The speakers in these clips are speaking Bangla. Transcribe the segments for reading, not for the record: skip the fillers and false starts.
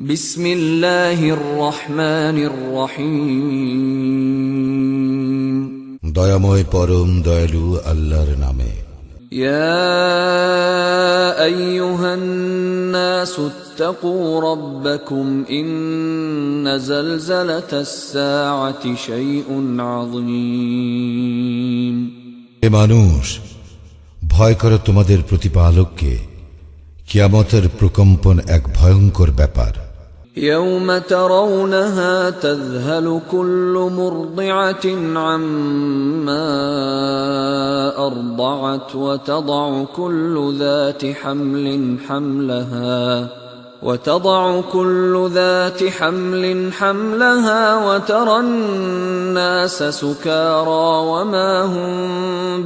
বিসমিল্লাহির রহমানির রহিম। দয়াময় পরম দয়ালু আল্লাহর নামে। ইয়া আইয়ুহান নাসু ইত্তাকু রাব্বাকুম ইন্না যালযালাতাস সাআতি শাইউন আযীম। হে মানুষ, ভয় করো তোমাদের প্রতিপালককে। কিয়ামতের প্রকম্পন এক ভয়ঙ্কর ব্যাপার। يوم ترونها تذهل كل مرضعة عما أرضعت وتضع كل ذات حمل حملها وترى الناس سكارى وما هم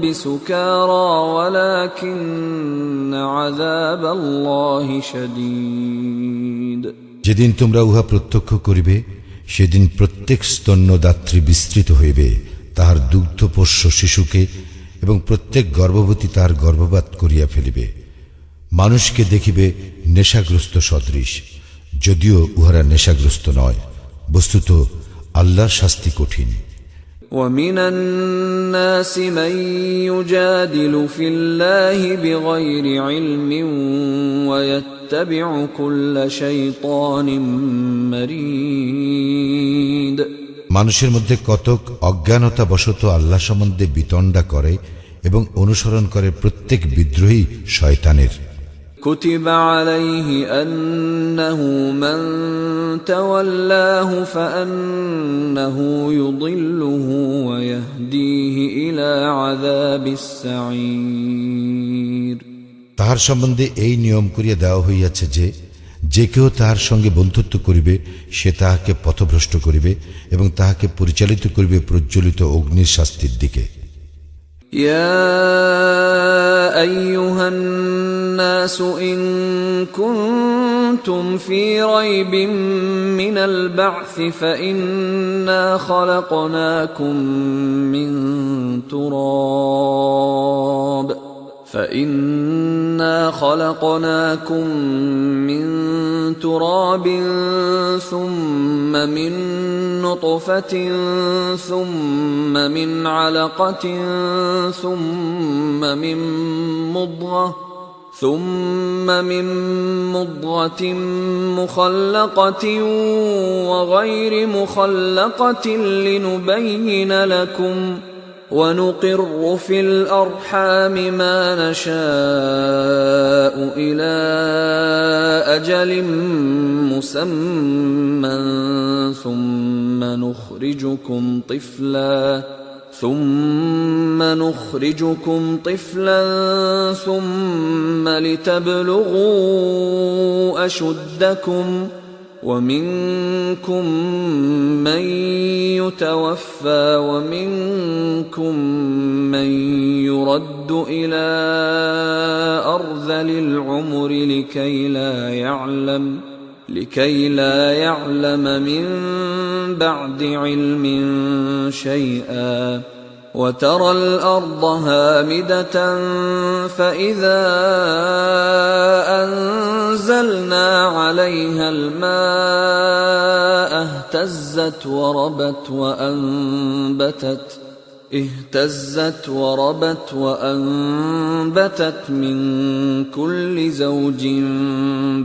بسكارى ولكن عذاب الله شديد। যেদিন তোমরা উহা প্রত্যক্ষ করিবে, সেদিন প্রত্যেক স্তন্যদাত্রী বিস্তৃত হইবে তাহার দুগ্ধপোষ্য শিশুকে, এবং প্রত্যেক গর্ভবতী তাহার গর্ভপাত করিয়া ফেলিবে। মানুষকে দেখিবে নেশাগ্রস্ত সদৃশ, যদিও উহারা নেশাগ্রস্ত নয়। বস্তুত আল্লাহর শাস্তি কঠিন। وَمِنَ النَّاسِ مَن يُجَادِلُ فِي اللَّهِ بِغَيْرِ عِلْمٍ وَيَتَّبِعُ كُلَّ شَيْطَانٍ مَرِيدٍ। মানুষের মধ্যে কতক অজ্ঞানতাবশত আল্লাহ সম্বন্ধে বিতণ্ডা করে এবং অনুসরণ করে প্রত্যেক বিদ্রোহী শয়তানের। كُتِبَ عَلَيْهِ أَنَّهُ مَن تَوَلَّاهُ فَأَنَّهُ يُضِلُّهُ وَيَهْدِيهِ إِلَى عَذَابِ السَّعِيرِ। তাহার সম্বন্ধে এই নিয়ম করিয়া দেওয়া হইয়াছে যে, যে কেউ তাহার সঙ্গে বন্ধুত্ব করিবে, সে তাহাকে পথভ্রষ্ট করিবে এবং তাহাকে পরিচালিত করিবে প্রজ্বলিত অগ্নির শাস্তির দিকে। يا أيها الناس إن كنتم في ريب من البعث فإنا خلقناكم من تراب ثم من نطفة ثم من علقة ثم من مضغة مخلقة وغير مخلقة لنبين لكم ونقر في الأرحام ما نشاء إلى أجل مسمى ثم نخرجكم طفلا ثم لتبلغوا أشدكم ومنكم من يتوفى ومنكم من يرد إلى أرذل العمر لكي لا يعلم من بعد علم شيئا وترى الأرض هامدة فإذا أنزلنا عليها الماء اهتزت وربت من كل زوج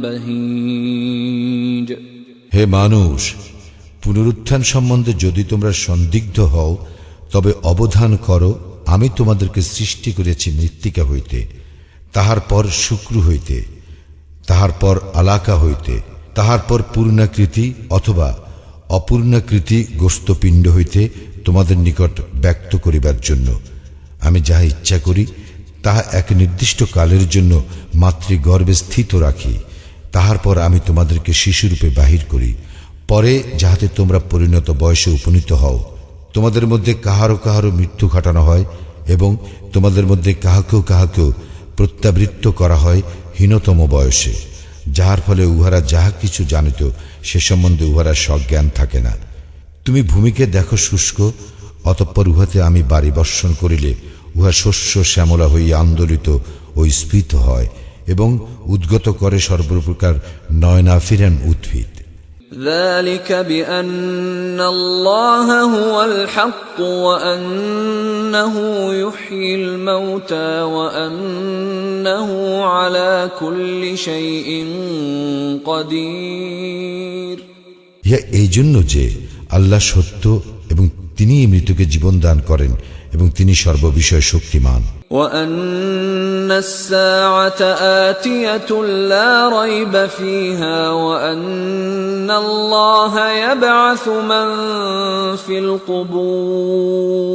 بهيج। হে মানুষ, পুনরুত্থান সম্বন্ধে যদি তোমরা সন্দিগ্ধ হও, তবে অবধান করো, আমি তোমাদেরকে সৃষ্টি করেছি মৃত্তিকা হইতে, তাহার পর শুক্র হইতে, তাহার পর আলাকা হইতে, তাহার পর পূর্ণাকৃতি অথবা অপূর্ণাকৃতি গোস্তপিণ্ড হইতে তোমাদের নিকট ব্যক্ত করিবার জন্য। আমি যাহা ইচ্ছা করি তাহা এক নির্দিষ্ট কালের জন্য মাতৃগর্ভে স্থিত রাখি, তাহার পর আমি তোমাদেরকে শিশুরূপে বাহির করি, পরে যাহাতে তোমরা পরিণত বয়সে উপনীত হও। তোমাদের মধ্যে কাহারো কাহারো মৃত্যু ঘটানো হয় এবং তোমাদের মধ্যে কাহাকেও প্রত্যাবৃত্ত করা হয় হীনতম বয়সে, যাহার ফলে উহারা যাহা কিছু জানিত সে সম্বন্ধে উহারা সজ্ঞান থাকে না। তুমি ভূমিকে দেখো শুষ্ক, অতঃপর উহাতে আমি বাড়ি বর্ষণ করিলে উহা শস্য শ্যামলা হইয়া আন্দোলিত ও স্ফীত হয় এবং উদ্গত করে সর্বপ্রকার নয়নাফিরান উদ্ভিদ। ذلك بأن الله هو الحق وأنه يحيي الموتى وأنه على كل شيء قدير। ইহা এই জন্য যে আল্লাহ সত্য এবং তিনিই মৃতকে জীবন দান করেন এবং তিনি সর্ববিষয়ে শক্তিমান। وأن الساعة آتية لا ريب فيها وأن الله يبعث من في القبور।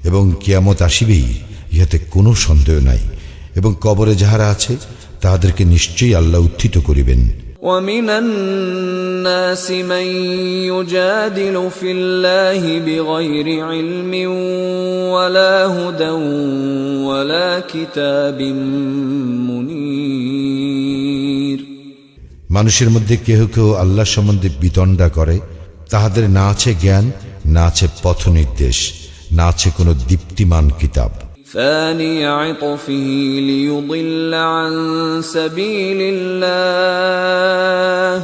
এবং কিয়ামত আসিবেই, ইহাতে কোনো সন্দেহ নাই, এবং কবরে যাহারা আছে তাহাদেরকে নিশ্চয়ই আল্লাহ উত্থিত করিবেন। ومن الناس من يجادل في الله بغير علم ولا هدى ولا كتاب منير। মানুষের মধ্যে কেহ কেহ আল্লাহ সম্বন্ধে বিতণ্ডা করে, তাহাদের না আছে জ্ঞান, না আছে পথ নির্দেশ, না আছে কোনো দীপ্তিমান কিতাব। ثاني عطفه ليضل عن سبيل الله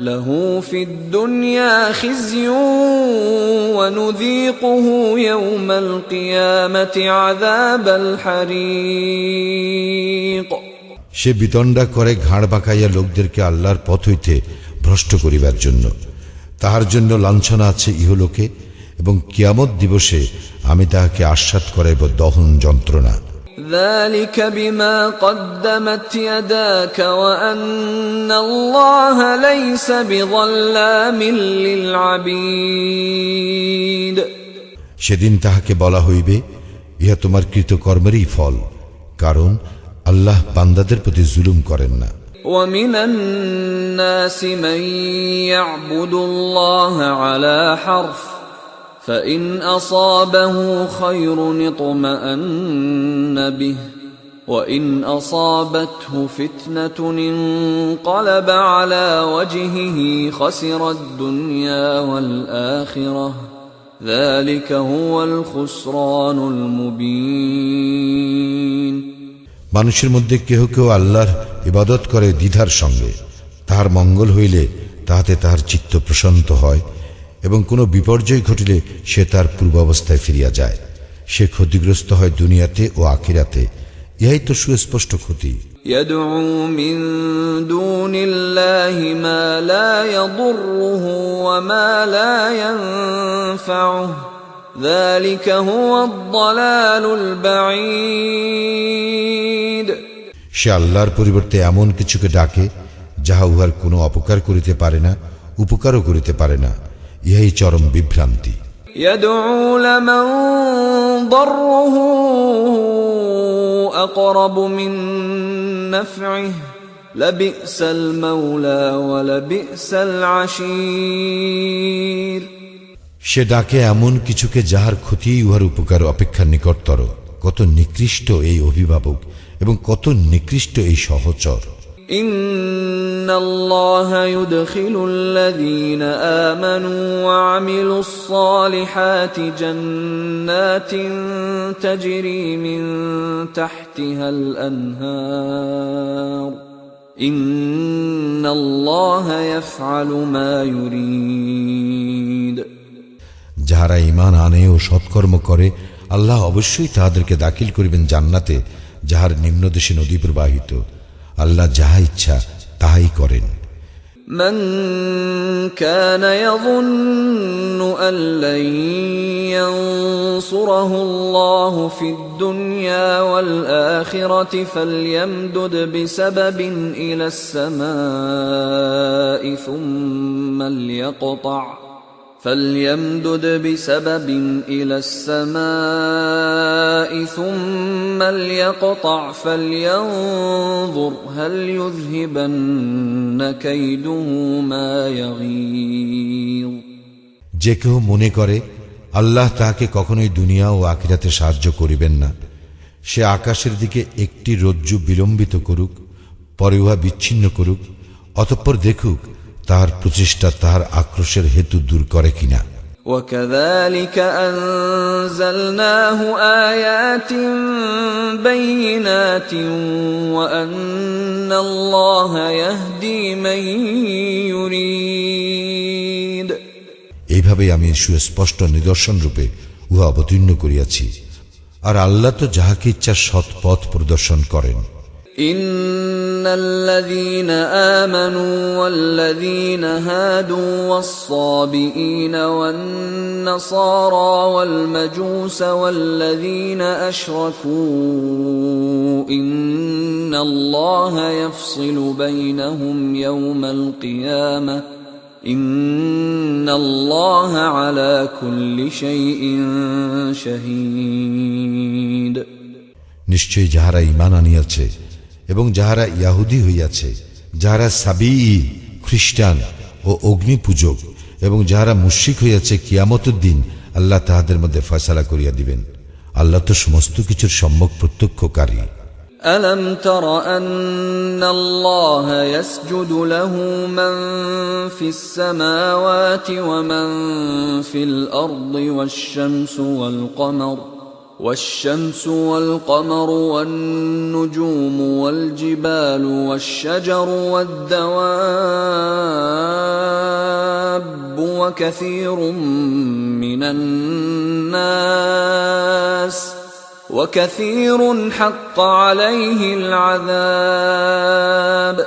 له في الدنيا خزي ونذيقه يوم القيامة عذاب الحريق। সে বিতণ্ডা করে ঘাড় বাঁকাইয়া লোকদেরকে আল্লাহর পথ হইতে ভ্রষ্ট করিবার জন্য। তাহার জন্য লাঞ্ছনা আছে ইহলোকে, এবং কিয়ামত দিবসে আমি তাহাকে আস্বাদ করাইব দহন যন্ত্রণা। ذلك بما قدمت يداك وأن الله ليس بظلام للعبيد। সেদিন তাহাকে বলা হইবে, ইহা তোমার কৃতকর্মেরই ফল, কারণ আল্লাহ বান্দাদের প্রতি জুলুম করেন না। ومن الناس من يعبد الله على حرف فإن أصابه خير اطمأن به وإن أصابته فتنة انقلب على وجهه خسر الدنيا والآخرة ذلك هو الخسران المبين। মানুষের মধ্যে কেহ কেউ আল্লাহর ইবাদত করে দ্বিধার সঙ্গে, তাহার মঙ্গল হইলে তাহাতে তাহার চিত্ত প্রশান্ত হয়, এবং কোনো বিপর্যয় ঘটিলে সে তার পূর্বাবস্থায় ফিরিয়া যায়। সে ক্ষতিগ্রস্ত হয় দুনিয়াতে ও আখিরাতে। ইহাই তো সুস্পষ্ট ক্ষতি। يدعو من دون الله ما لا يضره وما لا ينفعه ذلك هو الضلال البعيد। সে আল্লাহর পরিবর্তে এমন কিছুকে ডাকে যাহা উহার কোনো অপকার করিতে পারে না, উপকারও করিতে পারে না। ইহাই চরম বিভ্রান্তি। يدعو لمن ضره أقرب من نفعه لبئس المولى ولبئس العشير। সে ডাকে এমন কিছুকে যাহার ক্ষতি উহার উপকার অপেক্ষা নিকটতর। কত নিকৃষ্ট এই অভিভাবক এবং কত নিকৃষ্ট এই সহচর। إن الله يدخل الذين آمنوا وعملوا الصالحات جنات تجري من تحتها الأنهار إن الله يفعل ما يريد। যাহারা ঈমান আনে ও সৎকর্ম করে, আল্লাহ অবশ্যই তাহাদেরকে দাখিল করিবেন জান্নাতে, যাহার নিম্নদেশে নদী প্রবাহিত। আল্লাহ যাহা ইচ্ছা তাহাই করেন। من كان يظن أن لن ينصره الله في الدنيا والآخرة فليمدد بسبب إلى السماء ثم ليقطع فلينظر هل يذهبن كيده ما يغيظ। যে কেহ মনে করে আল্লাহ তাহাকে কখনোই দুনিয়া ও আখিরাতে সাহায্য করিবেন না, সে আকাশের দিকে একটি রজ্জু বিলম্বিত করুক, পরে উহা বিচ্ছিন্ন করুক, অতঃপর দেখুক তাহার প্রচেষ্টা তাহার আক্রোশের হেতু দূর করে কিনা। وكذلك أنزلناه آيات بينات وأن الله يهدي من يريد এইভাবে আমি সুস্পষ্ট নিদর্শন রূপে উহা অবতীর্ণ করিয়াছি, আর আল্লাহ তো যাহাকে ইচ্ছা সৎ পথ প্রদর্শন করেন। إن الذين آمنوا والذين هادوا والصابئين والنصارى والمجوس والذين أشركوا إن الله يفصل بينهم يوم القيامة إن الله على كل شيء شهيد নিশ্চয়ই যাহারা ঈমান আনিয়াছে এবং যাহারা ইয়াহুদী হইয়াছে, যাহারা সাবিঈ খ্রিস্টান ও অগ্নি পূজক এবং যাহারা মুশরিক হইয়াছে, কিয়ামতের দিন আল্লাহ তাহাদের মধ্যে ফয়সালা করিয়া দিবেন। আল্লাহ তো সমস্ত কিছুর সম্যক প্রত্যক্ষকারী। ألم تر أن الله يسجد له من في السماوات ومن في الأرض والشمس والقمر والنجوم والجبال والشجر والدواب وكثير من الناس وكثير حق عليه العذاب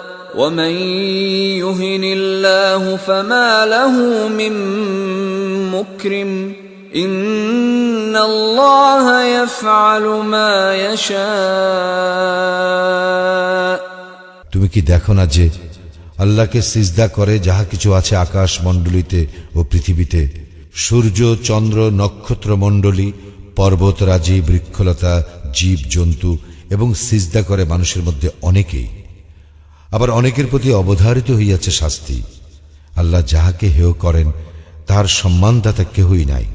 ومن يهن الله فما له من مكرم إن الله يفعل ما يشاء তুমি কি দেখো না যে আল্লাহকে সিজদা করে যাহা কিছু আছে আকাশ মণ্ডলীতে ও পৃথিবীতে, সূর্য, চন্দ্র, নক্ষত্র মণ্ডলী, পর্বতরাজি, বৃক্ষলতা, জীব জন্তু, এবং সিজদা করে মানুষের মধ্যে অনেকেই। আবার অনেকের প্রতি অবধারিত হইয়াছে শাস্তি। আল্লাহ যাহাকে হেয় করেন তাহার সম্মানদাতা কেহই নাই।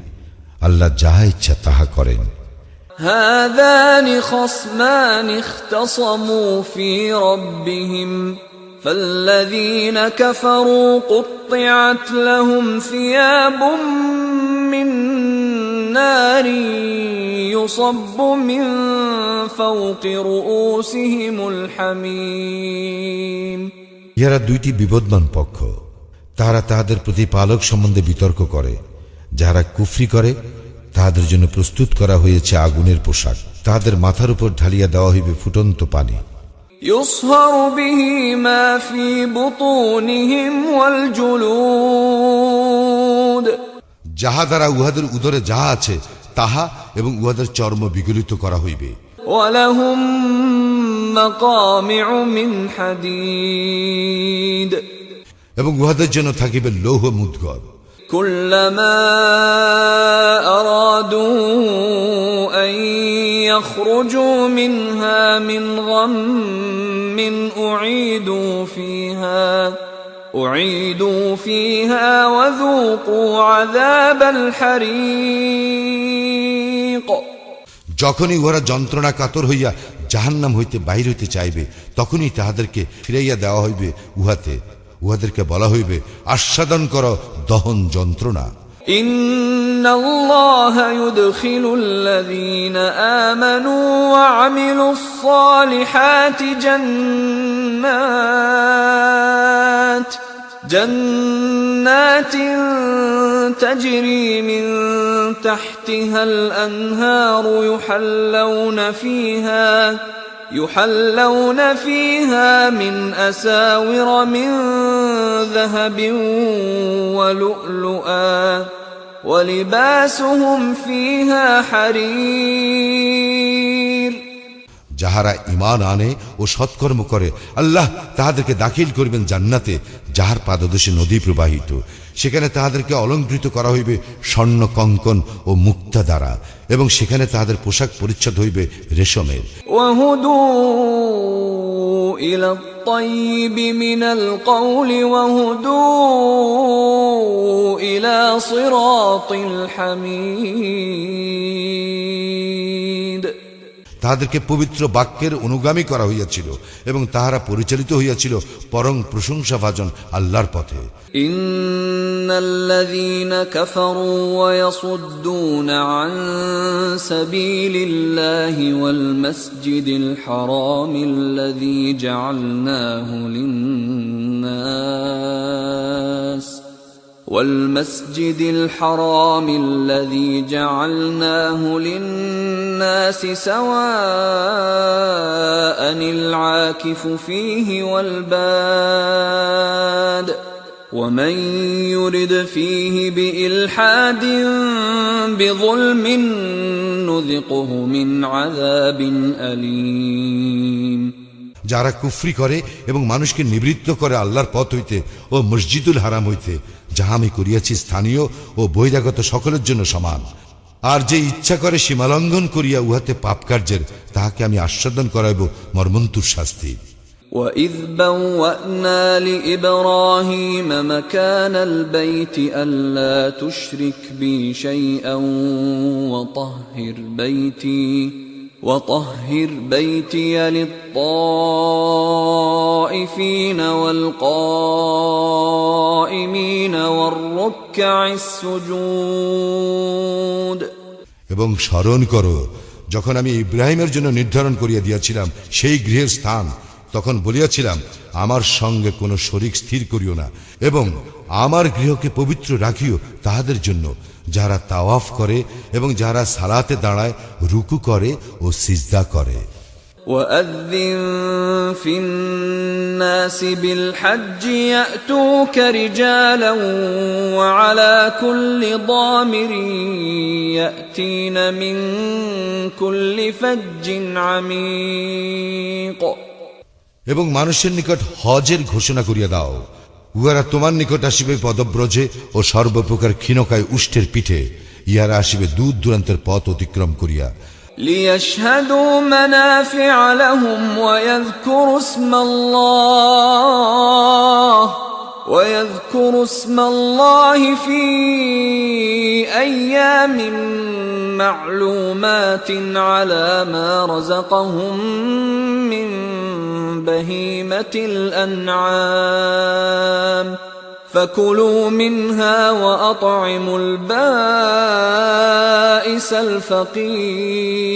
আল্লাহ যাহা ইচ্ছা তাহা করেন। هذان خصمان اختصموا في ربهم فالذين كفروا قطعت لهم ثياب من نار يصب من فوق رؤوسهم الحميم ইহারা দুইটি বিবদমান পক্ষ, তাহারা তাহাদের প্রতিপালক সম্বন্ধে বিতর্ক করে। যাহারা কুফরি করে তাহাদের জন্য প্রস্তুত করা হয়েছে আগুনের পোশাক, তাহাদের মাথার উপর ঢালিয়া দেওয়া হইবে ফুটন্ত পানি। يصهر به ما في بطونهم والجلود যাহা দ্বারা উহাদের উদরে যাহা আছে তাহা এবং উহাদের চর্ম বিগলিত করা হইবে। ولهم مقامع من حديد এবং উহাদের জন্য থাকিবে লৌহ মুদ্গর। كلما أرادوا أن يخرجوا منها من غم أعيدوا فيها وذوقوا عذاب الحريق যখনই উহারা যন্ত্রণা কাতর হইয়া জাহান্নাম হইতে বাহির হইতে চাইবে, তখনই তাহাদেরকে ফিরাইয়া দেওয়া হইবে উহাতে। উহাদেরকে বলা হইবে, আস্বাদন কর দহন যন্ত্রণা। إن الله يدخل الذين آمنوا وعملوا الصالحات جنات تجري من تحتها الأنهار يحلون فيها من أساور من ذهب ولؤلؤا ولباسهم فيها حرير যাহারা ঈমান আনে ও সৎকর্ম করে আল্লাহ তাহাদেরকে দাখিল করিবেন জান্নাতে, যাহার পাদদেশে নদী প্রবাহিত। সেখানে তাহাদেরকে অলঙ্কৃত করা হইবে স্বর্ণ কঙ্কন ও মুক্তা দ্বারা, এবং সেখানে তাহাদের পোশাক পরিচ্ছদ হইবে রেশমের। وهدوا إلى الطيب من القول وهدوا إلى صراط الحميد তাহাদেরকে পবিত্র বাক্যের অনুগামী করা হইয়াছিল এবং তাহারা পরিচালিত হইয়াছিল পরম প্রশংসাভাজন আল্লাহর পথে। ইন্নাল্লাযীনা কাফারু ওয়া ইয়াসুদ্দুনা আন সাবিলিল্লাহি ওয়াল মাসজিদিল হারামিল্লাযী জাআলনাহু লিন-নাস والمسجد الحرام الذي جعلناه للناس سواء العاكف فيه والباد ومن يرد فيه بإلحاد بظلم نذقه من عذاب أليم যারা কুফরি করে এবং মানুষকে নিবৃত্ত করে আল্লাহর পথ হইতে ও মসজিদুল হারাম হইতে, যাহা আমি করিয়াছি স্থানীয় ও বহিরাগত সকলের জন্য সমান। আর যে ইচ্ছা করে সীমালঙ্ঘন করিয়া উহাতে পাপ কার্যের, তাহাকে আমি আস্বাদন করাইব মর্মন্তুর শাস্তি। وَإِذْ بَوَّأْنَا لِإِبْرَاهِيمَ مَكَانَ الْبَيْتِ أَلَّا تُشْرِكْ بِي شَيْئًا وطهر بيتي للطائفين والقائمين والركع السجود এবং স্মরণ করো যখন আমি ইব্রাহিমের জন্য নির্ধারণ করিয়া দিয়াছিলাম সেই গৃহের স্থান, তখন বলিয়াছিলাম আমার সঙ্গে কোনো শরীক স্থির করিও না এবং আমার গৃহকে পবিত্র রাখিও তাহাদের জন্য যারা তাওয়াফ করে এবং যারা সালাতে দাঁড়ায়, রুকু করে ও সিজদা করে। وَأَذِّن فِي النَّاسِ بِالْحَجِّ يَأْتُوكَ رِجَالًا وَعَلَى كُلِّ ضَامِرٍ يَأْتِينَ مِنْ كُلِّ فَجٍّ عَمِيقٍ এবং মানুষের নিকট হজের ঘোষণা করিয়া দাও, উহারা তোমার নিকট আসিবে পদব্রজে ও সর্বপ্রকার ক্ষীণকায় উষ্টের পিঠে, ইহারা আসিবে দূর দূরান্তের পথ অতিক্রম করিয়া। لِيَشْهَدُوا مَنَافِعَ لَهُمْ وَيَذْكُرُوا اسْمَ اللَّهِ فِي أَيَّامٍ مَّعْلُومَاتٍ عَلَى مَا رَزَقَهُم مِّن بهيمة الأنعام فكلوا منها وأطعموا البائس الفقير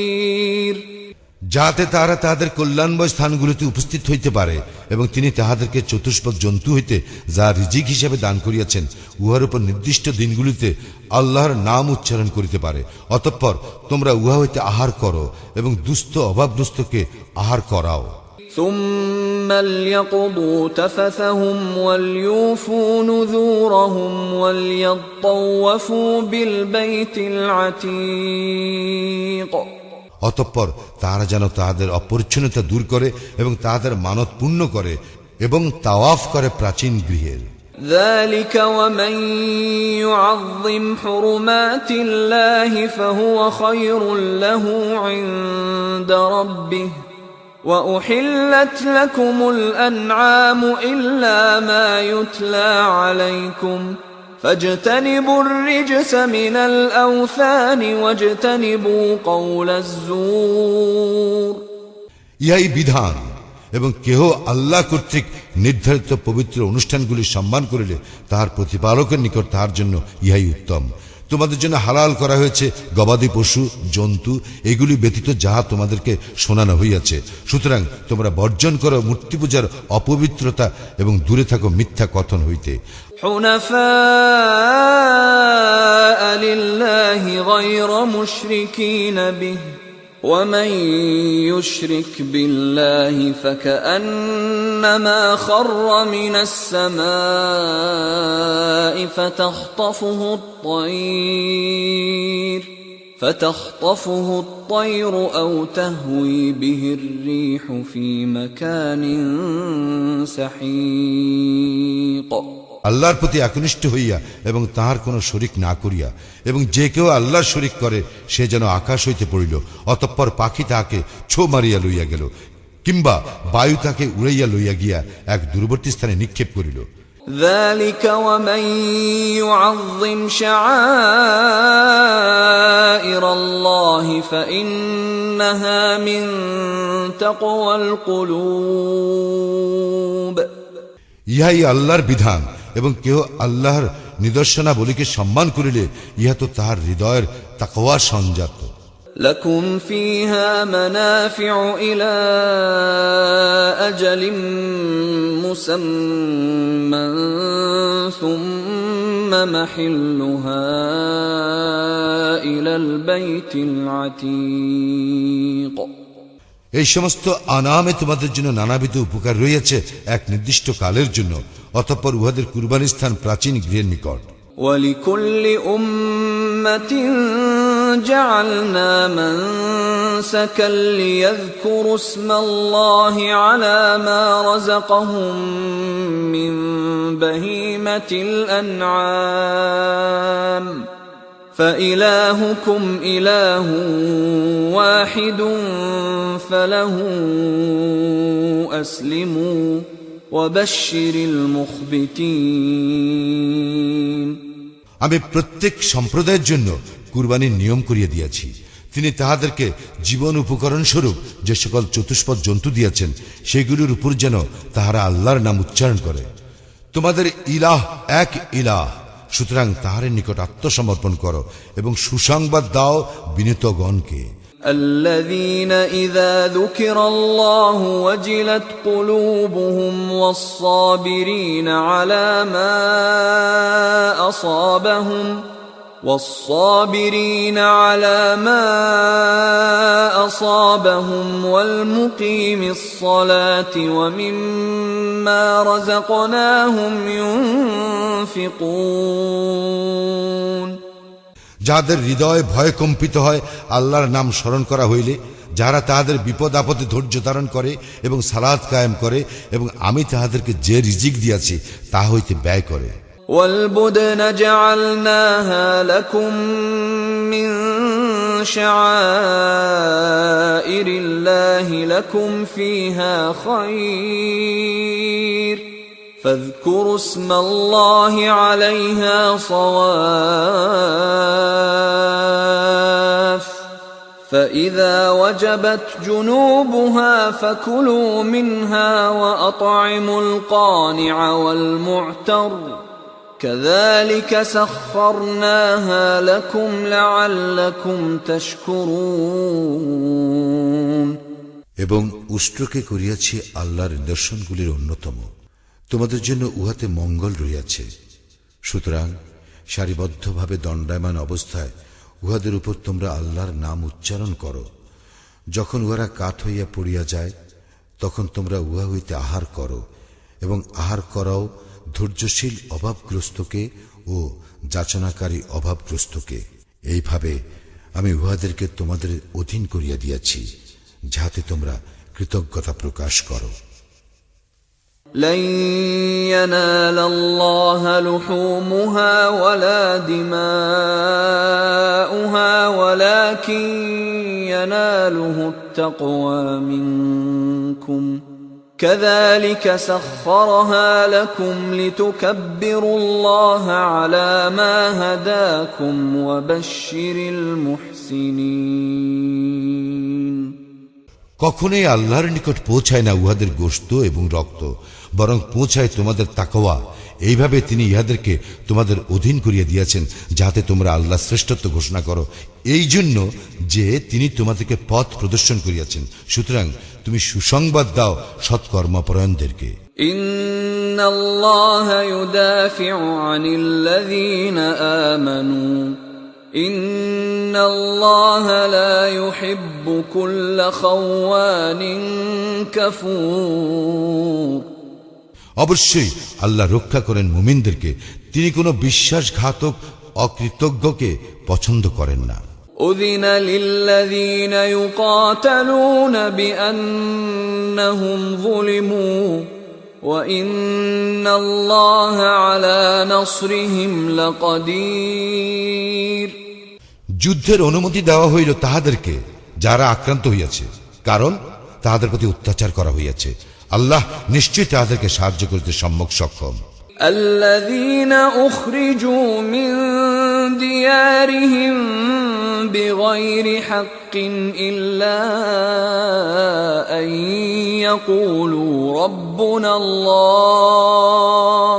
যাতে তারা তাদের কল্যাণময় স্থানগুলিতে উপস্থিত হইতে পারে এবং তিনি তাহাদেরকে চতুষ্পদ জন্তু হইতে যা রিজিক হিসাবে দান করিয়াছেন উহার উপর নির্দিষ্ট দিনগুলিতে আল্লাহর নাম উচ্চারণ করিতে পারে। অতঃপর তোমরা উহা হইতে আহার করো এবং দুস্থ অভাবগ্রস্তকে আহার করাও। ثم ليقضوا تفثهم وليوفوا نذورهم وليطوفوا بالبيت العتيق অতঃপর তারা যেন তাদের অপরিচ্ছন্নতা দূর করে এবং তাদের মানত পূর্ণ করে এবং তাওয়াফ করে প্রাচীন গৃহের। ذلك ومن يعظم حرمات الله فهو خير له عند ربه وأحلت لكم الأنعام إلا ما يتلى عليكم فاجتنبوا الرجس من الأوثان واجتنبوا قول الزور ইহাই বিধান, এবং কেহ আল্লাহ কর্তৃক নির্ধারিত পবিত্র অনুষ্ঠানগুলি সম্মান করিলে তাহার প্রতিপালকের নিকট তাহার জন্য ইহাই উত্তম। তোমাদের জন্য হালাল করা হয়েছে গবাদি পশু, জন্তু, এগুলি ব্যতীত যাহা তোমাদেরকে শোনানো হইয়াছে। সুতরাং তোমরা বর্জন করো মূর্তি পূজার অপবিত্রতা এবং দূরে থাকো মিথ্যা কথন হইতে। حنفاء لله غير مشركين به ومن يشرك بالله فكأنما خر من السماء فتخطفه الطير أو تهوي به الريح في مكان سحيق আল্লাহর প্রতি একনিষ্ঠ হইয়া এবং তাহার কোনো শরিক না করিয়া, এবং যে কেউ আল্লাহর শরিক করে সে যেন আকাশ হইতে পড়িল, অতঃপর পাখি তাহাকে ছো মারিয়া লইয়া গেল, কিংবা বায়ু তাকে উড়াইয়া লইয়া গিয়া এক দূরবর্তী স্থানে নিক্ষেপ করিল। ذلك ومن يعظم شعائر الله فإنها من تقوى القلوب ইহাই আল্লাহর বিধান, এবং কেহ আল্লাহর নিদর্শনাবলীকে সম্মান করিলে ইহা তো তাহার হৃদয়ের তাকওয়া সংজাত। لكم فيها منافع إلى أجل مسمى ثم محلها إلى البيت العتيق এই সমস্ত আনামে তোমাদের জন্য নানাবিধ উপকার রয়েছে এক নির্দিষ্ট কালের জন্য, অতঃপর উহাদের কুরবানির স্থান প্রাচীন গৃহের নিকট। ولكل أمة جعلنا منسكا ليذكروا اسم الله على ما رزقهم من بهيمة الأنعام فإلهكم إله واحد فله أسلموا وبشر المخبتين আমি প্রত্যেক সম্প্রদায়ের জন্য কুরবানির নিয়ম করিয়ে দিয়েছি। তিনি তাহাদেরকে জীবন উপকরণ স্বরূপ যে সকল চতুষ্পদ জন্তু দিয়েছেন সেগুলির উপর যেন তাহারা আল্লাহর নাম উচ্চারণ করে। তোমাদের ইলাহ এক ইলাহ, সুতরাং তাহারের নিকট আত্মসমর্পণ করো এবং সুসংবাদ দাও বিনীতগণকে। الذين إذا ذكر الله وجلت قلوبهم والصابرين على ما أصابهم والمقيم الصلاة ومما رزقناهم ينفقون যাদের হৃদয় ভয় কম্পিত হয় আল্লাহর নাম স্মরণ করা হইলে, যারা তাহাদের বিপদ আপদে ধৈর্য ধারণ করে এবং সালাত কায়েম করে এবং আমি তাহাদেরকে যে রিজিক দিয়াছি তা হইতে ব্যয় করে। والبدن جعلناها لكم من شعائر الله لكم فيها خير فاذكروا اسم الله عليها صواف فإذا وجبت جنوبها فكلوا منها وأطعموا القانع والمعتر كذلك سخرناها لكم لعلكم تشكرون এবং উষ্ট্রকে করিয়াছি আল্লাহর নিদর্শনগুলির অন্যতম, তোমাদের জন্য উহাতে মঙ্গল রইয়াছে। সুতরাং সারিবদ্ধভাবে দণ্ডায়মান অবস্থায় উহাদের উপর তোমরা আল্লাহর নাম উচ্চারণ করো। যখন উহারা কাঠ হইয়া পড়িয়া যায় তখন তোমরা উহা হইতে আহার করো এবং আহার করাও ধৈর্যশীল অভাবগ্রস্তকে ও যাচনাকারী অভাবগ্রস্তকে। এইভাবে আমি উহাদেরকে তোমাদের অধীন করিয়া দিয়াছি যাহাতে তোমরা কৃতজ্ঞতা প্রকাশ করো। لن ينال الله لحومها ولا دماؤها ولكن يناله التقوى منكم كذلك سخرها لكم لتكبروا الله على ما هداكم وبشر المحسنين কখনোই আল্লাহর নিকট পৌঁছায় না উহাদের গোশত এবং রক্ত, বরং পৌঁছায় তোমাদের তাকওয়া। এইভাবে তিনি ইহাদেরকে তোমাদের অধীন করিয়া দিয়েছেন যাতে তোমরা আল্লাহ শ্রেষ্ঠত্ব ঘোষণা করো, এই জন্য যে তিনি তোমাদেরকে পথ প্রদর্শন করিয়াছেন। সুতরাং তুমি সুসংবাদ দাও সৎকর্মপরায়ণদেরকে। ইন্নাল্লাহা ইউদাফিউ আনিল্লাযীনা আমানু ইন্নাল্লাহা লা ইউহিব্বু কুল্লা খাওয়ানিন কাফুর। অবশ্যই আল্লাহ রক্ষা করেন মুমিনদেরকে, তিনি কোনো বিশ্বাসঘাতক অকৃতজ্ঞকে পছন্দ করেন না। أذن للذين يقاتلون بأنهم ظلموا وإن الله على نصرهم لقدير। যুদ্ধের অনুমতি দেওয়া হইল তাহাদেরকে যারা আক্রান্ত হইয়াছে, কারণ তাহাদের প্রতি অত্যাচার করা হইয়াছে। আল্লাহ নিশ্চয় তাহাদেরকে সাহায্য করিতে সম্যক সক্ষম। الذين أخرجوا من ديارهم بغير حق إلا أن يقولوا ربنا الله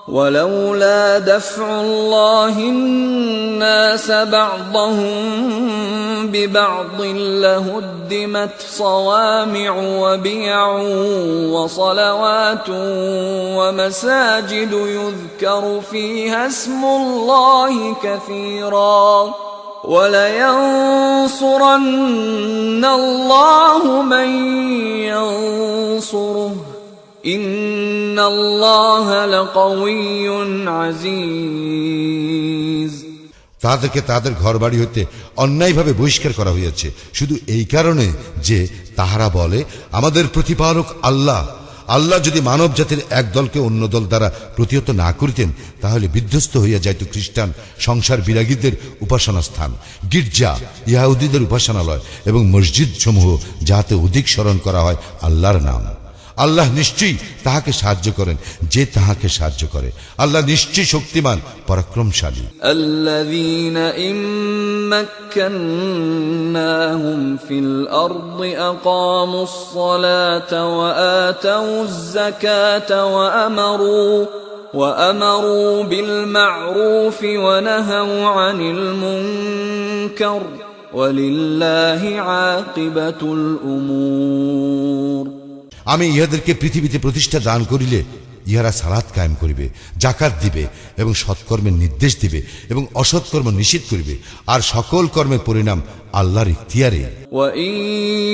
ولولا دفع الله الناس بعضهم ببعض لهدمت صوامع وبيع وصلوات ومساجد يذكر فيها اسم الله كثيرا ولينصرن الله من ينصره إن الله لقوي عزيز। তাদেরকে তাদের ঘরবাড়ি হইতে অন্যায়ভাবে বহিষ্কার করা হয়েছে শুধু এই কারণে যে তাহারা বলে আমাদের প্রতিপালক আল্লাহ। আল্লাহ যদি মানব জাতির এক দলকে অন্য দল দ্বারা প্রতিহত না করিতেন তাহলে বিধ্বস্ত হইয়া যাইত খ্রিস্টান সংসার বিরাগীদের উপাসনা স্থান, গির্জা, ইহুদীদের উপাসনালয় এবং মসজিদ সমূহ, যাহাতে অধিক স্মরণ করা হয় আল্লাহর নাম। আল্লাহ নিশ্চয়ই তাহাকে সাহায্য করেন যে তাহাকে সাহায্য করে। আল্লাহ নিশ্চয়ই শক্তিমান পরাক্রমশালী। الذين إن مكناهم في الأرض أقاموا الصلاة وآتوا الزكاة وأمروا بالمعروف ونهوا عن المنكر ولله عاقبة الأمور। আমি ইহাদেরকে পৃথিবীতে প্রতিষ্ঠা দান করিলে ইহারা সালাত কায়েম করিবে, যাকাত দিবে এবং সৎকর্মের নির্দেশ দিবে এবং অসৎকর্ম নিষেধ করিবে, আর সকল কর্মের পরিণাম আল্লাহর ইখতিয়ারে। وَإِن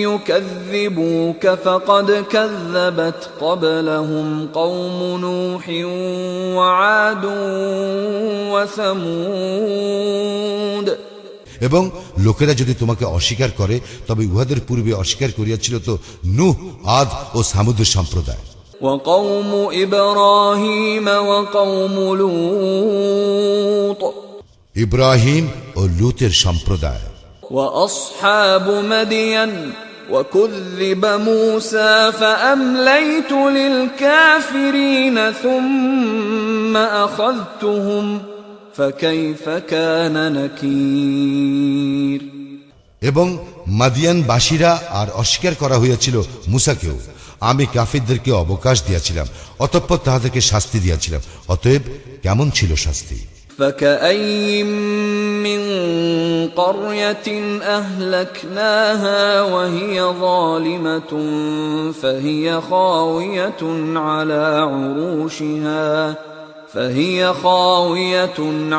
يُكَذِّبُوكَ فَقَدْ كَذَّبَتْ قَبْلَهُمْ قَوْمُ نُوحٍ وَعَادٌ وَثَمُودَ। এবং লোকেরা যদি তোমাকে অস্বীকার করে তবে উহাদের পূর্বে অস্বীকার করিয়াছিল তো নূহ, আদ ও সামুদের সম্প্রদায়। وقوم إبراهيم وقوم لوط ইব্রাহিম ও লূতের সম্প্রদায়। وأصحاب مدين وكذب موسى فأمليت للكافرين ثم أخذتهم فكيف كان نكير। এবং মাদিয়ান বাসীরা আর অস্বীকার করা হইয়াছিল মুসাকেও, আমি কাফিরদেরকে অবকাশ দিয়াছিলাম, অতঃপর তাহাদেরকে শাস্তি দিয়াছিলাম, অতএব কেমন ছিল শাস্তি। فكأين من قرية أهلكناها وهي ظالمة فهي خاوية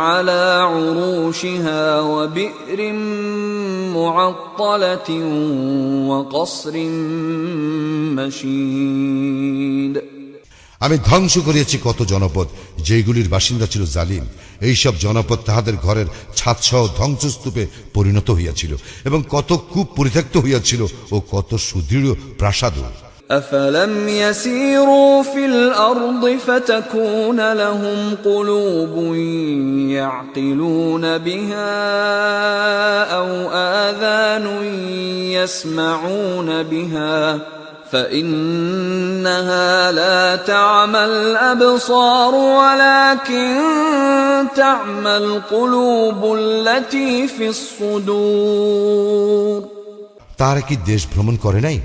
على عروشها وبئر معطلة وقصر مشيد। আমি ধ্বংস করিয়াছি কত জনপদ যেগুলির বাসিন্দা ছিল জালিম। এইসব জনপদ তাহাদের ঘরের ছাদসহ ধ্বংসস্তূপে পরিণত হইয়াছিল এবং কত কূপ পরিত্যক্ত হইয়াছিল ও কত সুদৃঢ় প্রাসাদ। أفلم يسيروا في الأرض فتكون لهم قلوب يعقلون بها أو آذان يسمعون بها فإنها لا تعمى الأبصار ولكن تعمى القلوب التي في الصدور। তারা কি দেশ ভ্রমণ করে নাই?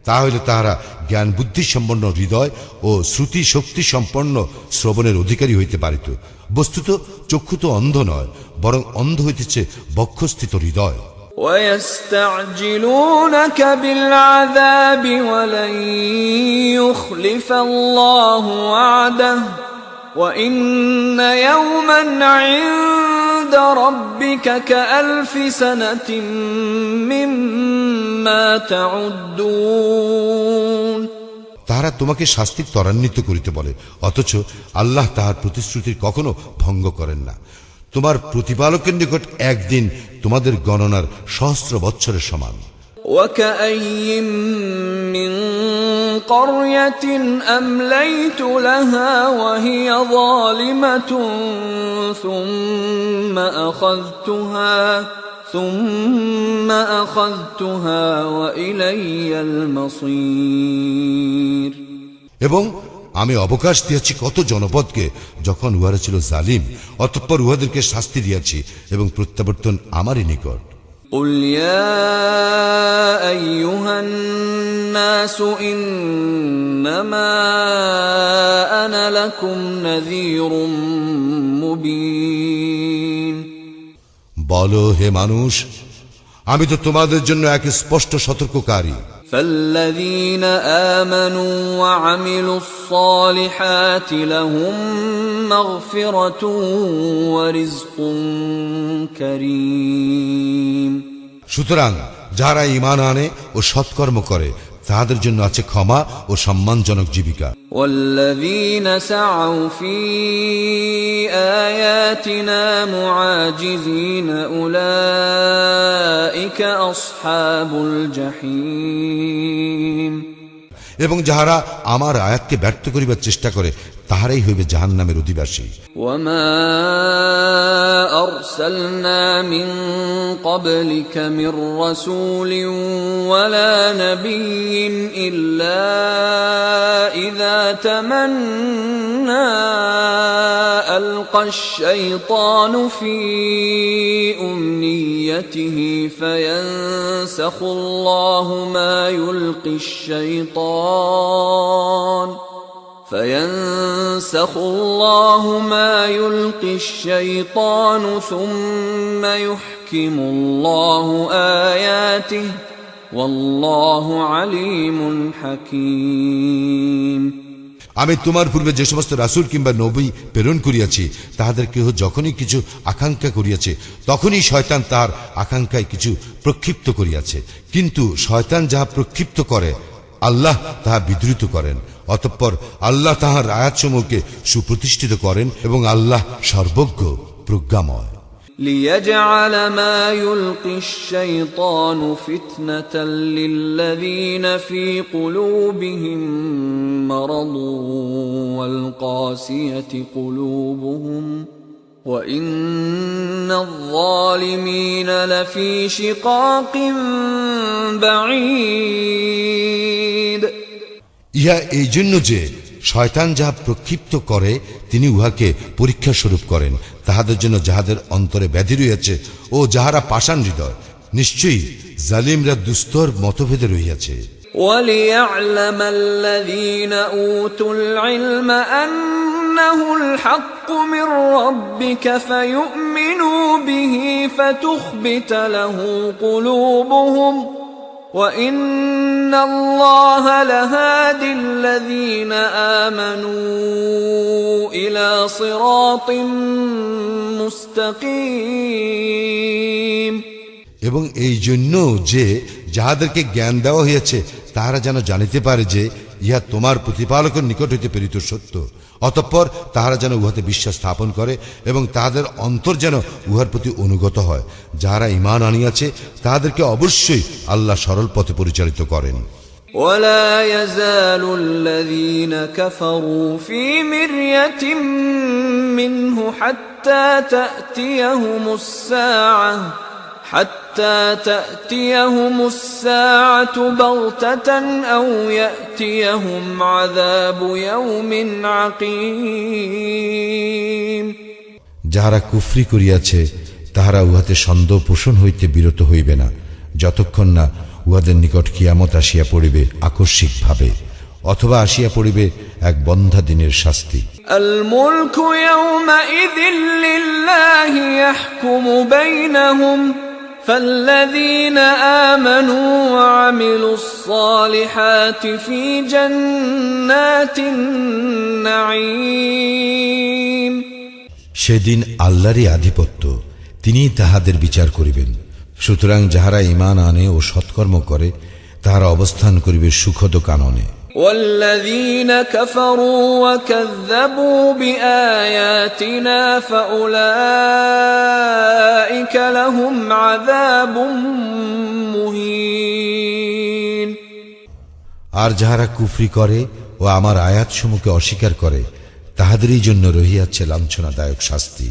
তাহলে তাহারা জ্ঞান বুদ্ধি সম্পন্ন হৃদয় ও শ্রুতি শক্তি সম্পন্ন শ্রবণের অধিকারী হইতে পারিত। বস্তুত চক্ষু তো অন্ধ নয়, বরং অন্ধ হইতেছে বক্ষস্থিত হৃদয়। ويستعجلونك بالعذاب ولن يخلف الله وعده وإن يوما عند ربك كألف سنة مما تعدون। তাহারা তোমাকে শাস্তি ত্বরান্বিত করিতে বলে, অথচ আল্লাহ তাহার প্রতিশ্রুতির কখনো ভঙ্গ করেন না। তোমার প্রতিপালকের নিকট একদিন তোমাদের গণনার সহস্র বৎসরের সমান। وكأين من قرية أمليت لها وهي ظالمة ثم أخذتها وإلي المصير। এবং আমি অবকাশ দিয়েছি কত জনপদকে যখন উহারা ছিল জালিম, অতঃপর উহাদেরকে শাস্তি দিয়েছি এবং প্রত্যাবর্তন আমারই নিকট। قل يا أيها الناس إنما أنا لكم نذير مبين বলো হে মানুষ, আমি তো তোমাদের জন্য এক স্পষ্ট সতর্ককারী। فالذين آمنوا وعملوا الصالحات لهم مغفرة ورزق كريم সুতরাং যারা ঈমান আনে ও সৎকর্ম করে তাদের জন্য আছে ক্ষমা ও সম্মানজনক জীবিকা। والذين سعوا في آياتنا معاجزين أولئك أصحاب الجحيم এবং যাহারা আমার আয়াতকে ব্যর্থ করিবার চেষ্টা করে তাহারাই হইবে জাহান্নামের অধিবাসী। وما أرسلنا من قبلك من رسول ولا نبي إلا إذا تمنى ألقى الشيطان في أمنيته فينسخ الله ما يلقي الشيطان ثم يحكم الله آياته والله عليم حكيم আমি তোমার পূর্বে যে সমস্ত রাসূল কিংবা নবী প্রেরণ করিয়াছি তাহাদের কেহ যখনই কিছু আকাঙ্ক্ষা করিয়াছে তখনই শয়তান তাহার আকাঙ্ক্ষায় কিছু প্রক্ষিপ্ত করিয়াছে, কিন্তু শয়তান যাহা প্রক্ষিপ্ত করে আল্লাহ তাহা বিদ্রুত করেন। অতঃপর আল্লাহ তাহার আয়াতসমূহকে সুপ্রতিষ্ঠিত করেন এবং আল্লাহ সর্বজ্ঞ প্রজ্ঞাময়। ليجعل ما يلقي الشيطان فتنة للذين في قلوبهم مرض والقاسية قلوبهم وإن الظالمين لفي شقاق بعيد ইহা এই জন্য যে শয়তান যাহা প্রক্ষিপ্ত করে তিনি উহাকে পরীক্ষা স্বরূপ করেন তাহাদের জন্য যাহাদের অন্তরে ব্যাধি রইয়াছে ও যাহারা পাষাণ হৃদয়, নিশ্চয়ই জালিমরা দুস্তর মতভেদে রহিয়াছে। وَلِيَعْلَمَ الَّذِينَ أُوتُوا الْعِلْمَ أَنَّهُ الْحَقُّ مِنْ رَبِّكَ فَيُؤْمِنُوا بِهِ فَتُخْبِتَ لَهُ قُلُوبُهُمْ وَإِنَّ اللَّهَ لَهَادِ الَّذِينَ آمَنُوا إِلَى صِرَاطٍ مُسْتَقِيمٍ এবং এই জন্য যে যাহাদেরকে জ্ঞান দেওয়া হয়েছে তাহারা যেন জানিতে পারে যে ইহা তোমার প্রতিপালকের নিকট হইতে প্রেরিত সত্য, অতঃপর তাহারা যেন উহাতে বিশ্বাস স্থাপন করে এবং তাহাদের অন্তর যেন উহার প্রতি অনুগত হয়। যাহারা ঈমান আনিয়াছে তাহাদেরকে অবশ্যই আল্লাহ সরল পথে পরিচালিত করেন। ولا يزال الذين كفروا في مرية منه حتى تأتيهم الساعة بغتة أو يأتيهم عذاب يوم عقيم যাহারা কুফরি করিয়াছে তাহারা উহাতে সন্দেহ পোষণ হইতে বিরত হইবে না যতক্ষণ না উহাদের নিকট কিয়ামত আসিয়া পড়িবে আকস্মিক ভাবে, অথবা আসিয়া পড়িবে এক বন্ধা দিনের শাস্তি। الملك يومئذ لله يحكم بينهم فالذين آمنوا وعملوا الصالحات في جنات النعيم সেদিন আল্লাহরই আধিপত্য, তিনি তাহাদের বিচার করিবেন। সুতরাং যাহারা ঈমান আনে ও সৎকর্ম করে তাহারা অবস্থান করিবে সুখদ কাননে। والذين كفروا وكذبوا بآياتنا فأولئك لهم عذاب مهين আর যাহারা কুফরি করে ও আমার আয়াতসমূহকে অস্বীকার করে তাহাদেরই জন্য রহিয়াছে লাঞ্ছনাদায়ক শাস্তি।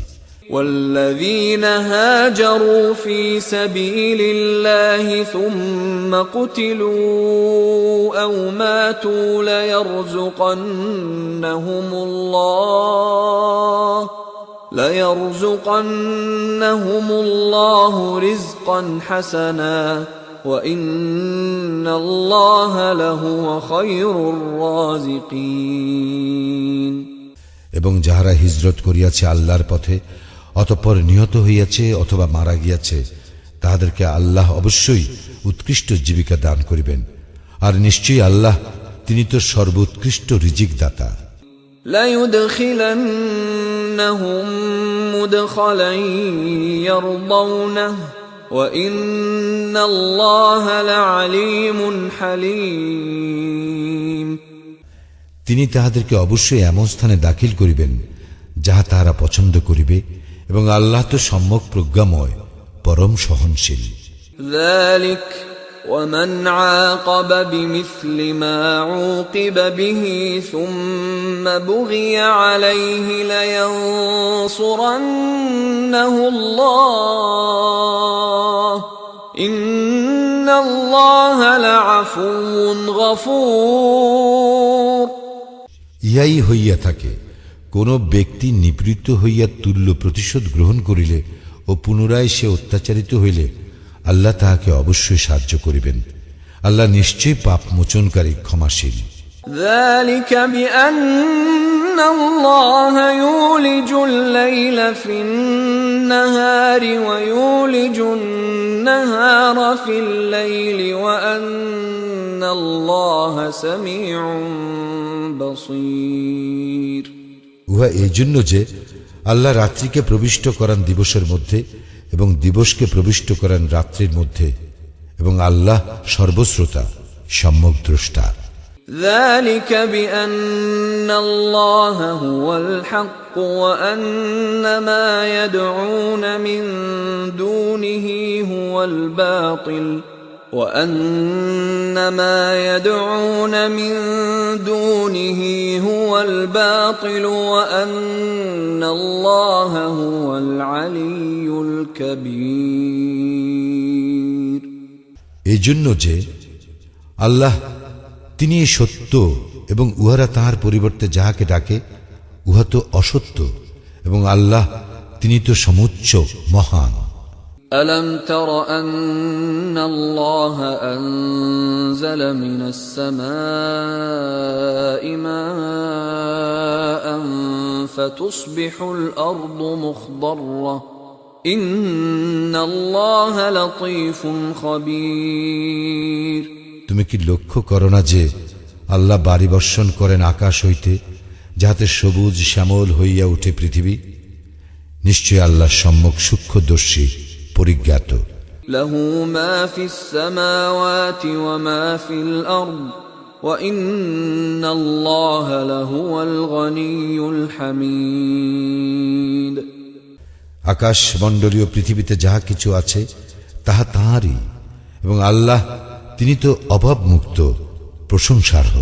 والذين هاجروا في سبيل الله ثم قتلوا أو ماتوا ليرزقنهم الله ليرزقنهم الله رزقا حسنا وإن الله لهو خير الرازقين। এবং যাহারা হিজরত করিয়াছে আল্লাহর পথে অতঃপর নিহত হইয়াছে অথবা মারা গিয়াছে তাহাদেরকে আল্লাহ অবশ্যই উৎকৃষ্ট জীবিকা দান করিবেন, আর নিশ্চয়ই আল্লাহ তিনি তো সর্বোৎকৃষ্ট রিজিক দাতা। ليدخلنهم مدخلا يرضونه وإن الله لعليم حليم। তিনি তাহাদেরকে অবশ্যই এমন স্থানে দাখিল করিবেন যাহা তাহারা পছন্দ করিবে, এবং আল্লাহ তো সম্যক প্রজ্ঞাময়, পরম সহনশীল। ذلك ومن عاقب بمثل ما عوقب به ثم بغي عليه لينصرنه الله إن الله لعفو غفور। ইহাই হইয়া থাকে, কোন ব্যক্তি নিপীড়িত হইয়া তুল্য প্রতিশোধ গ্রহণ করিলে ও পুনরায় সে অত্যাচারিত হইলে আল্লাহ তাহাকে অবশ্যই সাহায্য করিবেন। আল্লাহ নিশ্চয়ই পাপ মোচনকারী, ক্ষমাশীল। ذلك بأن الله يولج الليل في النهار ويولج النهار في الليل وأن الله سميع بصير। উহা এই জন্য যে আল্লাহ রাত্রিকে প্রবিষ্ট করান দিবসের মধ্যে এবং দিবসকে প্রবিষ্ট করেন রাত্রির মধ্যে, এবং আল্লাহ সর্বশ্রোতা, সম্যক দ্রষ্টা। ذلك بأن الله هو الحق وأن ما يدعون من دونه هو الباطل وأن ما يدعون من دونه هو الباطل وأن الله هو العلي الكبير। এই জন্য যে আল্লাহ তিনি সত্য, এবং উহারা তাহার পরিবর্তে যাহাকে ডাকে উহা তো অসত্য, এবং আল্লাহ তিনি তো সমুচ্চ, মহান। ألم تر أن الله أنزل من السماء ماء فتصبح الأرض مخضرة إن الله لطيف خبير। তুমি কি লক্ষ্য করো না যে আল্লাহ বারি বর্ষণ করেন আকাশ হইতে, যাহাতে সবুজ শ্যামল হইয়া উঠে পৃথিবী? নিশ্চয় আল্লাহ সম্যক সূক্ষ্মদর্শী, পরিজ্ঞাত। له ما في السماوات وما في الأرض وإن الله لهو الغني الحميد। আকাশ মণ্ডলীয় পৃথিবীতে যাহা কিছু আছে তাহা তাঁহারই, এবং আল্লাহ তিনি তো অভাবমুক্ত, প্রশংসার্হ।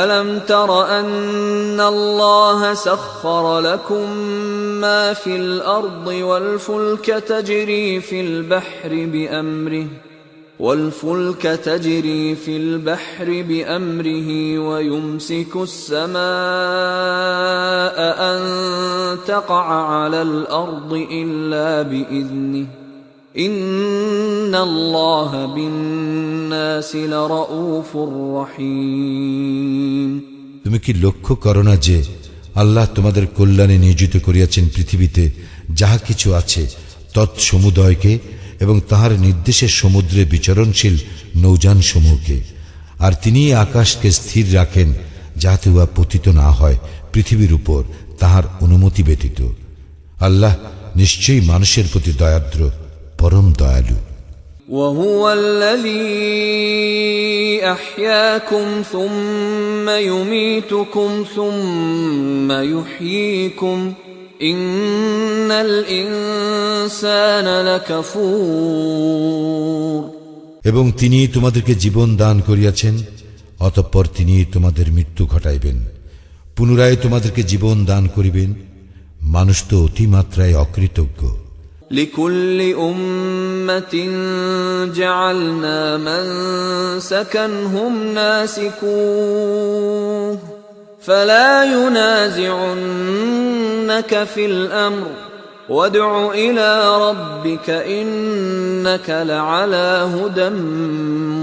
ألم تر أن الله سخر لكم ما في الأرض والفلك تجري في البحر بأمره ويمسك السماء أن تقع على الأرض إلا بإذنه إن الله بالناس لرؤوف رحيم। তুমি কি লক্ষ্য করো না যে আল্লাহ তোমাদের কল্যাণে নিয়োজিত করিয়াছেন পৃথিবীতে যাহা কিছু আছে তৎসমুদয়কে, এবং তাহার নির্দেশে সমুদ্রে বিচরণশীল নৌযান সমূহকে, আর তিনি আকাশকে স্থির রাখেন যাহাতে উহা পতিত না হয় পৃথিবীর উপর তাহার অনুমতি ব্যতীত। আল্লাহ নিশ্চয়ই মানুষের প্রতি দয়ার্দ্র, পরম দয়ালু। وهو الذي أحياكم ثم يميتكم ثم يحييكم إن الإنسان لكفور। এবং তিনি তোমাদেরকে জীবন দান করিয়াছেন, অতঃপর তিনি তোমাদের মৃত্যু ঘটাইবেন, পুনরায় তোমাদেরকে জীবন দান করিবেন। মানুষ তো অতিমাত্রায় অকৃতজ্ঞ। لكل أمة جعلنا منسكا هم ناسكوه فلا ينازعنك في الأمر وادع إلى ربك إنك لعلى هدى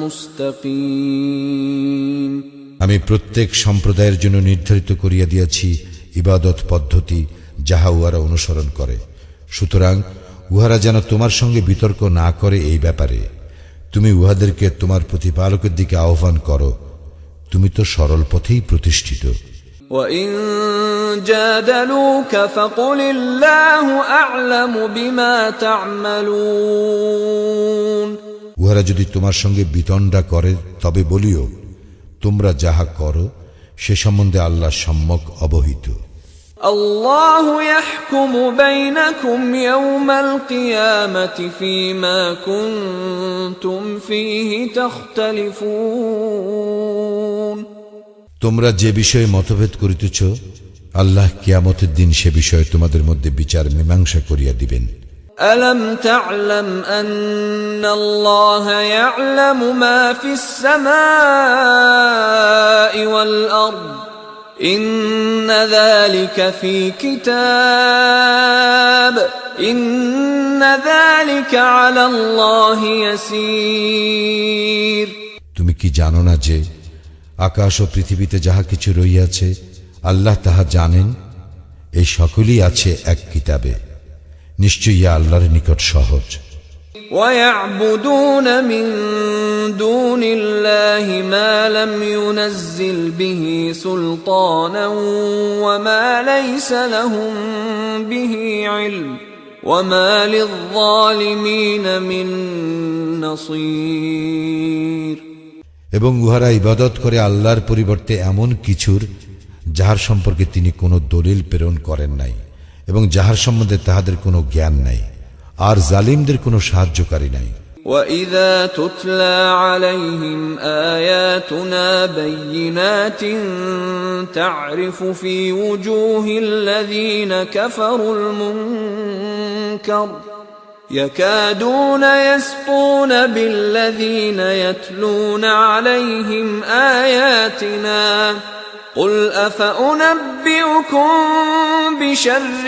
مستقيم আমি প্রত্যেক সম্প্রদায়ের জন্য নির্ধারিত করিয়া দিয়েছি ইবাদত পদ্ধতি যাহা উহারা অনুসরণ করে, সুতরাং উহারা যেন তোমার সঙ্গে বিতর্ক না করে এই ব্যাপারে। তুমি উহাদেরকে তোমার প্রতিপালকের দিকে আহ্বান করো, তুমি তো সরল পথেই প্রতিষ্ঠিত। وَإِن جَادَلُوكَ فَقُلِ اللَّهُ أَعْلَمُ بِمَا تَعْمَلُونَ উহারা যদি তোমার সঙ্গে বিতণ্ডা করে তবে বলিও, তোমরা যাহা করো সে সম্বন্ধে আল্লাহ সম্যক অবহিত। الله يحكم بينكم يوم القيامة فيما كنتم فيه تختلفون তোমরা যে বিষয়ে মতভেদ করিতেছ, আল্লাহ কিয়ামতের দিন সে বিষয়ে তোমাদের মধ্যে বিচার মীমাংসা করিয়া দিবেন। ألم تعلم أن الله يعلم ما في السماء والأرض إن ذلك في كتاب إن ذلك على الله يسير তুমি কি জানো না যে আকাশ ও পৃথিবীতে যাহা কিছু রহিয়াছে আল্লাহ তাহা জানেন, এই সকলই আছে এক কিতাবে, নিশ্চয়ই ইহা আল্লাহর নিকট সহজ। ويعبدون من دون الله ما لم ينزل به سلطانا وما ليس لهم به علم وما للظالمين من نصير এবং উহারা ইবাদত করে আল্লাহর পরিবর্তে এমন কিছুর যাহার সম্পর্কে তিনি কোনো দলিল প্রেরণ করেন নাই এবং যাহার সম্বন্ধে তাহাদের কোনো জ্ঞান নাই, আর জালিমদের কোনো সাহায্যকারী নাই। وَإِذَا تُتْلَى عَلَيْهِمْ آيَاتُنَا بَيِّنَاتٍ تَعْرِفُ فِي وُجُوهِ الَّذِينَ كَفَرُوا الْمُنكَرَ يَكَادُونَ يَسْطُونَ بِالَّذِينَ يَتْلُونَ عَلَيْهِمْ آيَاتِنَا قُلْ أَفَأُنَبِّئُكُم بِشَرٍّ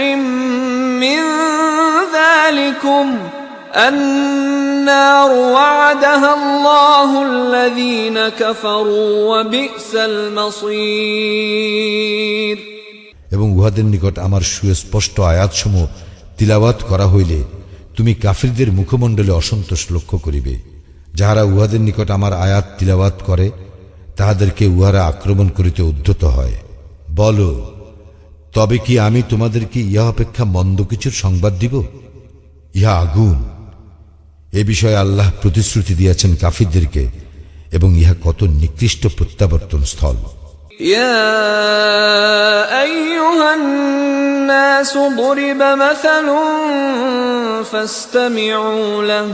مِّن ذَلِكُمْ النَّارُ وَعَدَهَا اللَّهُ الَّذِينَ كَفَرُوا وَبِئْسَ الْمَصِيرُ এবং উহাদের নিকট আমার সুস্পষ্ট আয়াতসমূহ তিলাওয়াত করা হইলে তুমি কাফিরদের মুখমণ্ডলে অসন্তোষ লক্ষ্য করিবে। যাহারা উহাদের নিকট আমার আয়াত তিলাওয়াত করে তাহাদেরকে উহারা আক্রমণ করিতে উদ্ধত হয়। বলো, তবে কি আমি তোমাদেরকে ইহা অপেক্ষা মন্দ কিছুর সংবাদ দিব? ইহা আগুন। এ বিষয়ে আল্লাহ প্রতিশ্রুতি দিয়েছেন কাফিরদেরকে, এবং ইহা কত নিকৃষ্ট প্রত্যাবর্তন স্থল। يا أيها الناس ضرب مثل فاستمعوا له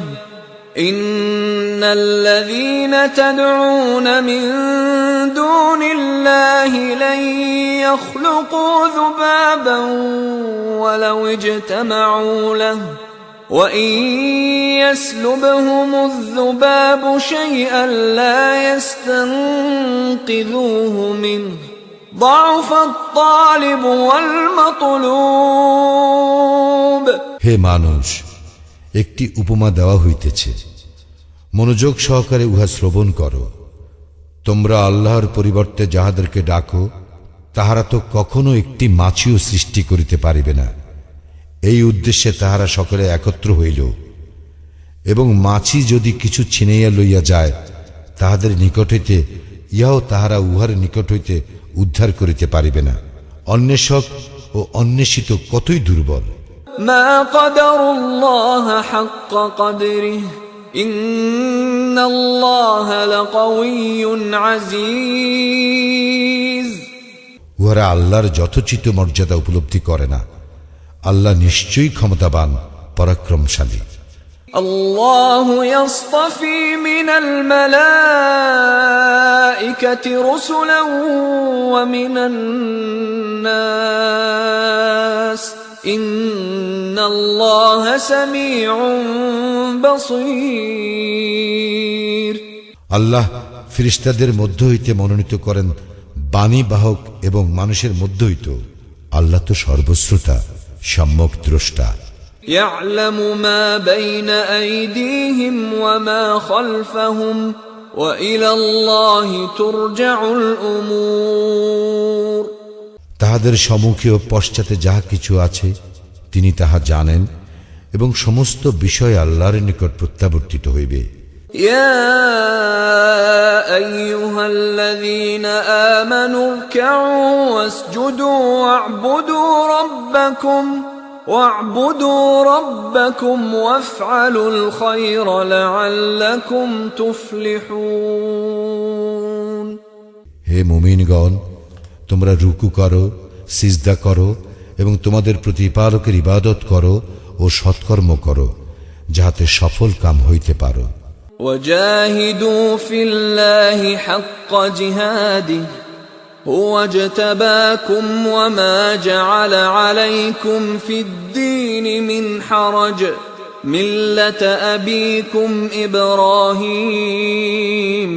إن الذين تدعون من دون الله لن يخلقوا ذبابا ولو اجتمعوا له وإن يسلبهم الذباب شيئا لا يستنقذوه منه ضعف الطالب والمطلوب হে মানুষ, একটি উপমা দেওয়া হইতেছে, মনোযোগ সহকারে উহা শ্রবণ করো। তোমরা আল্লাহর পরিবর্তে যাহাদেরকে ডাকো তাহারা তো কখনো একটি মাছিও সৃষ্টি করিতে পারিবে না। এই উদ্দেশ্যে তাহারা সকলে একত্র হইল, এবং মাছি যদি কিছু ছিনাইয়া লইয়া যায় তাহাদের নিকট হইতে ইহাও তাহারা উহার নিকট হইতে উদ্ধার করিতে পারিবে না। অন্বেষক ও অন্বেষিত কতই দুর্বল। ما قدر الله حق قدره إن الله لقوي عزيز উহারা আল্লাহর যথোচিত মর্যাদা উপলব্ধি করে না। আল্লাহ নিশ্চয়ই ক্ষমতাবান, পরাক্রমশালী। الله يصطفي من الملائكة رسلا ومن الناس إن الله سميع بصير আল্লাহ ফেরেশতাদের মধ্য হইতে মনোনীত করেন বাণী বাহক এবং মানুষের মধ্যেই তো আল্লাহ তো সর্বশ্রোতা, সম্যক দ্রষ্টা। يعلم ما بين أيديهم وما خلفهم وإلى الله ترجع الأمور। তাহাদের সম্মুখে ও পশ্চাতে যাহা কিছু আছে তিনি তাহা জানেন এবং সমস্ত বিষয় আল্লাহর নিকট প্রত্যাবর্তিত হইবে। يا أيها الذين آمنوا اركعوا واسجدوا واعبدوا ربكم وافعلوا الخير لعلكم تفلحون। হে মুমিনগণ, তোমরা রুকু করো, সিজদা করো এবং তোমাদের প্রতিপালকের ইবাদত করো ও সৎকর্ম করো, যাহাতে সফল কাম হইতে পারো। وجاهدوا في الله حق جهاده هو اجتباكم وما جعل عليكم في الدين من حرج ملة أبيكم إبراهيم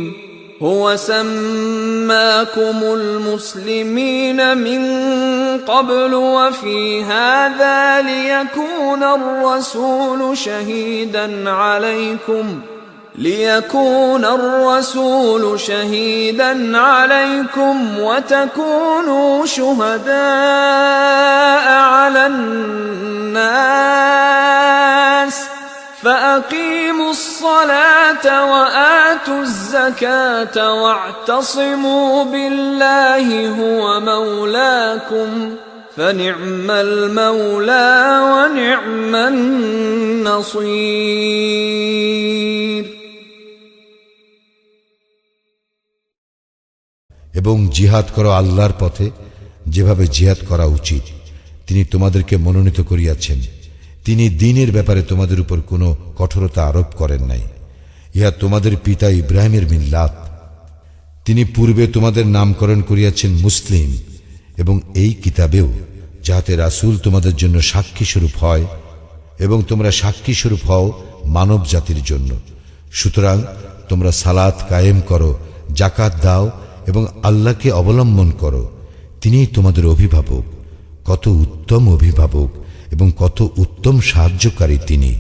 هو سماكم المسلمين من قبل وفي هذا ليكون الرسول شهيدا عليكم وتكونوا شهداء على الناس فأقيموا الصلاة وآتوا الزكاة واعتصموا بالله هو مولاكم فنعم المولى ونعم النصير। এবং জিহাদ করো আল্লাহর পথে, যেভাবে জিহাদ করা উচিত তিনি তোমাদেরকে মনোনীত করিয়াছেন। তিনি দ্বীনের ব্যাপারে তোমাদের উপর কোনো কঠোরতা আরোপ করেন নাই। ইহা তোমাদের পিতা ইব্রাহিমের মিল্লাত। তিনি পূর্বে তোমাদের নামকরণ করিয়াছেন মুসলিম, এবং এই কিতাবেও, যাহাতে রাসূল তোমাদের জন্য সাক্ষী স্বরূপ হয় এবং তোমরা সাক্ষী স্বরূপ হও মানব জাতির জন্য। সুতরাং তোমরা সালাত কায়েম করো, জাকাত দাও এবং আল্লাহকে অবলম্বন করো। তিনিই তোমাদের অভিভাবক, কত উত্তম অভিভাবক এবং কত উত্তম সাহায্যকারী তিনি।